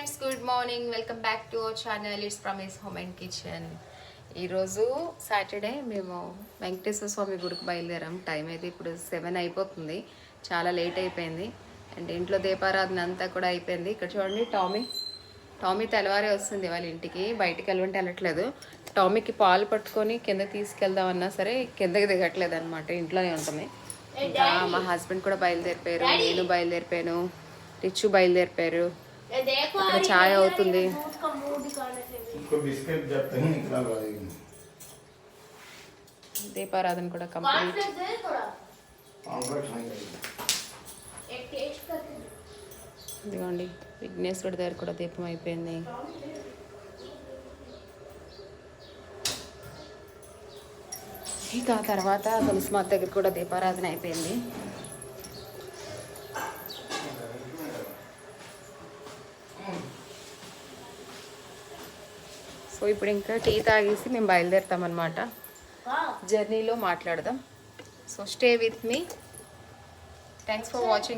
Friends, good morning. Welcome back to our channel. It's Prami's home and kitchen. ఈరోజు Saturday మేము వెంకటేశ్వర స్వామి గుడికి బయలుదేరాం. Time అయితే ఇప్పుడు 7 అయిపోతుంది. చాలా లేట్ అయిపోయింది. అండ్ ఇంట్లో దీపారాధన అంతా కూడా అయిపోయింది. ఇక్కడ చూడండి, టామీ తెల్లవారే వస్తుంది వాళ్ళ ఇంటికి. బయటికి వెళ్ళట్లేదు. టామీకి పాలు పట్టుకొని కింద తీసుకెళ్దామన్నా సరే కిందకి దిగట్లేదు అనమాట, ఇంట్లోనే ఉంటుంది. ఇంకా మా హస్బెండ్ కూడా బయలుదేరిపోయారు, నేను బయలుదేరిపోయాను, రిచ్చు బయలుదేరిపోయారు. ఇక్కడ ఛాయ్ అవుతుంది. దీపారాధన కూడా కంప్లీట్. ఇదిగోండి, విఘ్నేశ్వరుడి దగ్గర కూడా దీపం అయిపోయింది. ఇక తర్వాత తులసి మాత దగ్గర కూడా దీపారాధన అయిపోయింది. సో ఇప్పుడు ఇంకా టీ తాగేసి మేము బయలుదేరుతామన్నమాట. జర్నీలో మాట్లాడదాం. So stay with me. Thanks for watching.